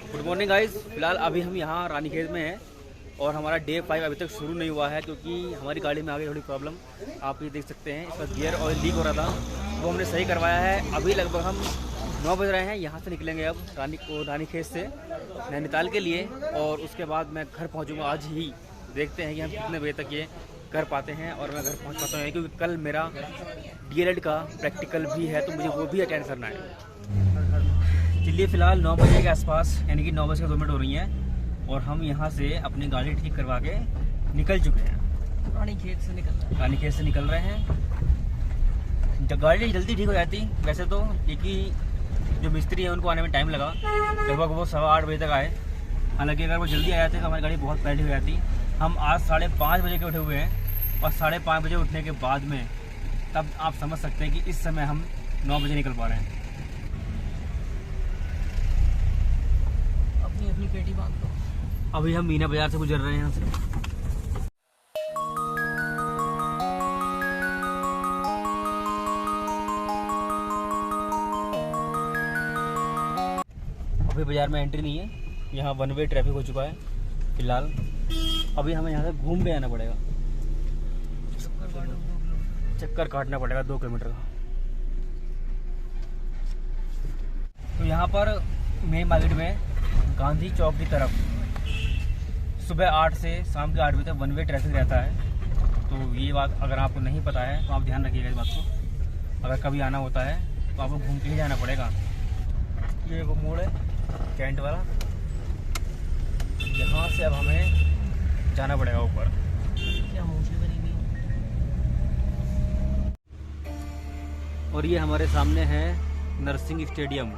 Good morning guys. फिलहाल अभी हम यहाँ रानीखेत में हैं और हमारा डे 5 अभी तक शुरू नहीं हुआ है क्योंकि हमारी गाड़ी में आ गई थोड़ी प्रॉब्लम। आप ये देख सकते हैं, इसका गियर ऑयल लीक हो रहा था, वो हमने सही करवाया है। अभी लगभग हम 9 बज रहे हैं। यहाँ से निकलेंगे अब रानीखेत से नैनीताल के लिए और उसके बाद मैं घर पहुँचूँगा आज ही। देखते हैं कि हम कितने बजे तक ये कर पाते हैं और मैं घर पहुँच पाता हूँ, क्योंकि कल मेरा DLED का प्रैक्टिकल भी है तो मुझे वो भी अटेंड करना है। चलिए, फ़िलहाल 9 बजे के आसपास यानी कि 9 बज के 2 मिनट हो रही हैं और हम यहाँ से अपनी गाड़ी ठीक करवा के निकल चुके हैं। रानीखेत से निकल रहे हैं। जब गाड़ी जल्दी ठीक हो जाती वैसे तो, क्योंकि जो मिस्त्री हैं उनको आने में टाइम लगा, लगभग वो 8:15 बजे तक आए। हालांकि अगर वो जल्दी आ जाते तो हमारी गाड़ी बहुत पहले हो जाती। हम आज 5:30 बजे के उठे हुए हैं और 5:30 बजे उठने के बाद में तब आप समझ सकते हैं कि इस समय हम 9 बजे निकल पा रहे हैं। अपनी पेटी बांध दो। अभी हम मीना बाजार से गुजर रहे हैं यहाँ से। अभी बाजार में एंट्री नहीं है, यहाँ 1 वे ट्रैफिक हो चुका है फिलहाल। अभी हमें यहाँ से घूम के आना पड़ेगा, चक्कर काटना पड़ेगा 2 किलोमीटर का। तो यहाँ पर मेन मार्केट में गांधी चौक की तरफ सुबह 8 से शाम के 8 बजे तक 1 वे ट्रैफिक रहता है। तो ये बात अगर आपको नहीं पता है तो आप ध्यान रखिएगा इस बात को। अगर कभी आना होता है तो आपको घूम के ही जाना पड़ेगा। ये वो मोड़ है कैंट वाला, यहाँ से अब हमें जाना पड़ेगा ऊपर। क्या मूंछें बनी हुई हैं। और ये हमारे सामने है नरसिंह स्टेडियम।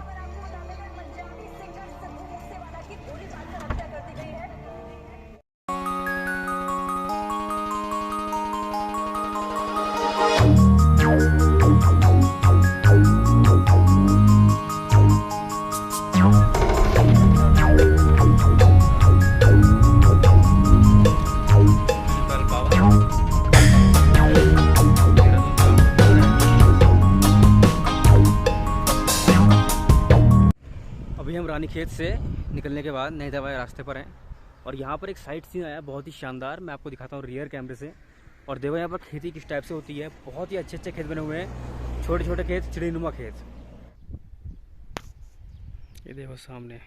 अभी हम रानीखेत से निकलने के बाद नैनीताल वाले रास्ते पर हैं और यहाँ पर एक साइट सीन आया बहुत ही शानदार। मैं आपको दिखाता हूँ रियर कैमरे से। और देखो यहाँ पर खेती किस टाइप से होती है। बहुत ही अच्छे अच्छे खेत बने हुए हैं, छोटे छोटे खेत, चिड़ीनुमा खेत। ये देखो सामने।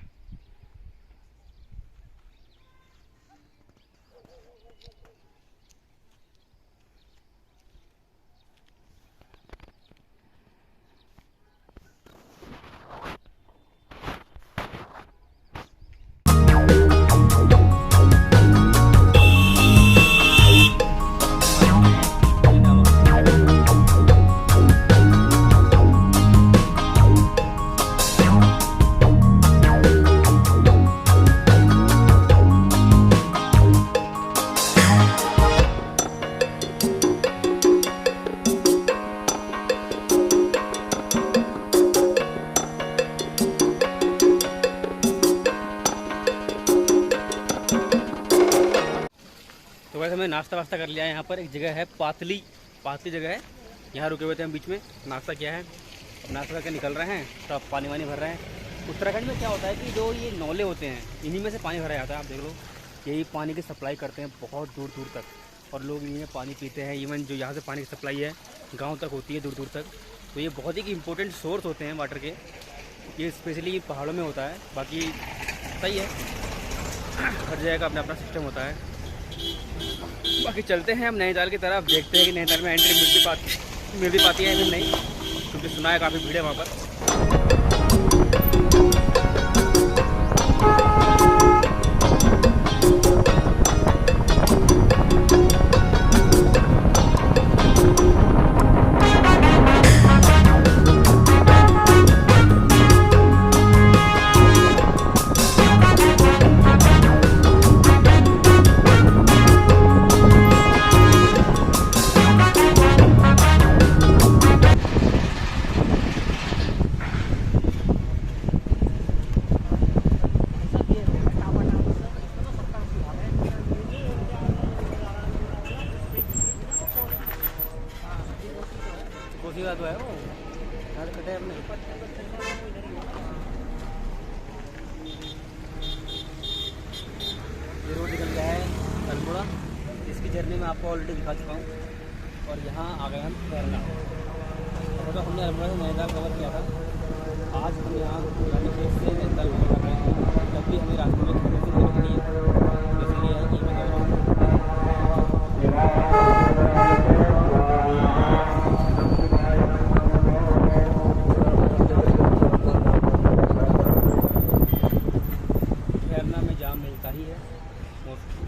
तो वैसे हमने नाश्ता वास्ता कर लिया है। यहाँ पर एक जगह है पातली जगह है, यहाँ रुके हुए थे हम बीच में, नाश्ता किया है। अब नाश्ता करके निकल रहे हैं, तो अब पानी वानी भर रहे हैं। उत्तराखंड में क्या होता है कि जो ये नौले होते हैं इन्हीं में से पानी भरा जाता है। आप देख लो, यही पानी की सप्लाई करते हैं बहुत दूर दूर तक और लोग इन्हीं में पानी पीते हैं। इवन जो यहाँ से पानी की सप्लाई है गाँव तक होती है, दूर दूर तक। तो ये बहुत ही इंपॉर्टेंट सोर्स होते हैं वाटर के। ये स्पेशली पहाड़ों में होता है, बाकी सही है, हर जगह का अपना अपना सिस्टम होता है। बाकी चलते हैं हम नैनीताल की तरफ, देखते हैं कि नैनीताल में एंट्री मिल भी पाती है या नहीं, क्योंकि सुना है काफ़ी भीड़ है वहाँ पर। मैं आपको ऑलरेडी दिखा चुका हूँ। और यहाँ आ गए हम कैरना। तो हमने अल्मोड़ा से नैनीताल कवर किया था। आज हम यहाँ रानीखेत से नैनीताल कवर कर रहे हैं। जब भी हमें रास्ते में खाने से जरूरत नहीं है, इसलिए ये मैं कह रहा हूँ। कैरना में जाम मिलता ही है मोस्टली।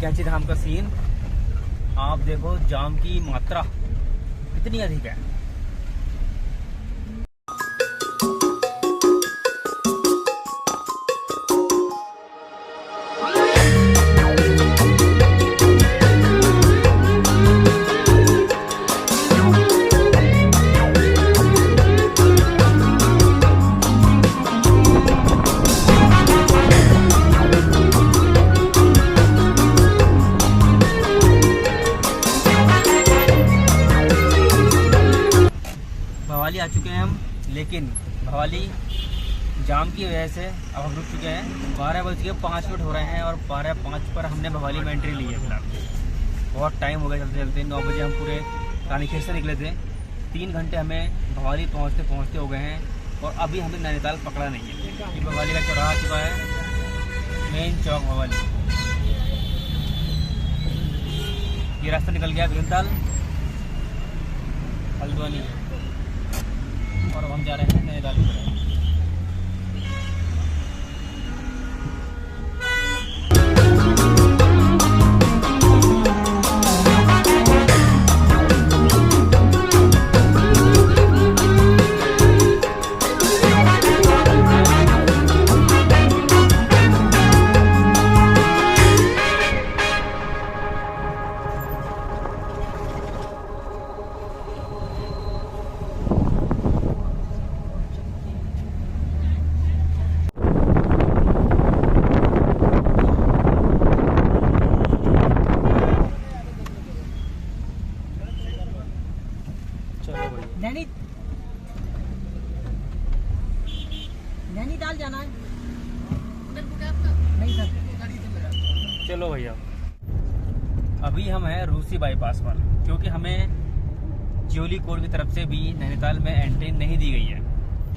कैंची धाम का सीन आप देखो, जाम की मात्रा कितनी अधिक है। भवाली आ चुके हैं हम, लेकिन भवाली जाम की वजह से अब हम रुक चुके हैं। 12:05 हो रहे हैं और 12:05 पर हमने भवाली में एंट्री ली है। फिलहाल बहुत टाइम हो गया चलते चलते। 9 बजे हम पूरे रानीखेत से निकले थे। 3 घंटे हमें भवाली पहुँचते पहुँचते हो गए हैं और अभी हमें नैनीताल पकड़ा नहीं है। ये भवाली का चौराहा आ चुका है, मेन चौक भवाली। ये रास्ता निकल गया भीमताल, हल्द्वानी, और अब हम जा रहे हैं नैनीताल की तरफ। नैनीताल जाना है। नहीं सर। चलो भैया, अभी हम हैं रूसी बाईपास पर, क्योंकि हमें ज्योली कोर की तरफ से भी नैनीताल में एंट्री नहीं दी गई है।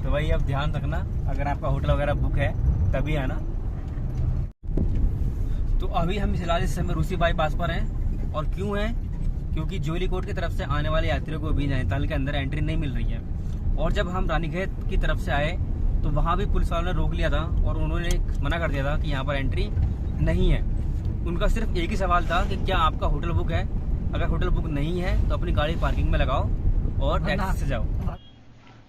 तो भाई अब ध्यान रखना, अगर आपका होटल वगैरह बुक है तभी आना। तो अभी हम फिलहाल इस समय रूसी बाईपास पर हैं। और क्यों हैं? क्योंकि ज्योली कोट की तरफ से आने वाले यात्रियों को भी नैनीताल के अंदर एंट्री नहीं मिल रही है। और जब हम रानीखेत की तरफ से आए तो वहाँ भी पुलिस वालों ने रोक लिया था और उन्होंने मना कर दिया था कि यहाँ पर एंट्री नहीं है। उनका सिर्फ एक ही सवाल था कि क्या आपका होटल बुक है? अगर होटल बुक नहीं है तो अपनी गाड़ी पार्किंग में लगाओ और एग्जिट से जाओ।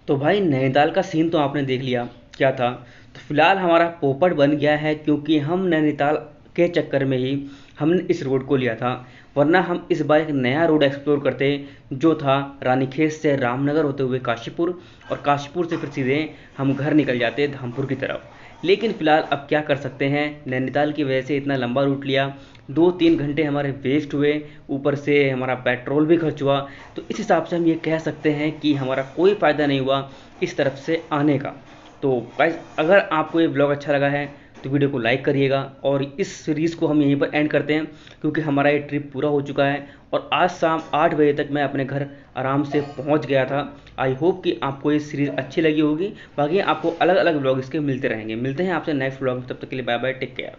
तो भाई नैनीताल का सीन तो आपने देख लिया क्या था। तो फिलहाल हमारा पोपट बन गया है, क्योंकि हम नैनीताल के चक्कर में ही हमने इस रोड को लिया था। वरना हम इस बार एक नया रोड एक्सप्लोर करते जो था रानीखेत से रामनगर होते हुए काशीपुर, और काशीपुर से फिर सीधे हम घर निकल जाते धामपुर की तरफ। लेकिन फ़िलहाल अब क्या कर सकते हैं, नैनीताल की वजह से इतना लंबा रूट लिया, 2-3 घंटे हमारे वेस्ट हुए, ऊपर से हमारा पेट्रोल भी खर्च हुआ। तो इस हिसाब से हम ये कह सकते हैं कि हमारा कोई फ़ायदा नहीं हुआ इस तरफ से आने का। तो गाइस, अगर आपको ये ब्लॉग अच्छा लगा है तो वीडियो को लाइक करिएगा, और इस सीरीज़ को हम यहीं पर एंड करते हैं, क्योंकि हमारा ये ट्रिप पूरा हो चुका है और आज शाम 8 बजे तक मैं अपने घर आराम से पहुंच गया था। आई होप कि आपको ये सीरीज़ अच्छी लगी होगी। बाकी आपको अलग अलग ब्लॉग इसके मिलते रहेंगे। मिलते हैं आपसे नेक्स्ट ब्लॉग में, तब तक के लिए बाय बाय, टेक केयर।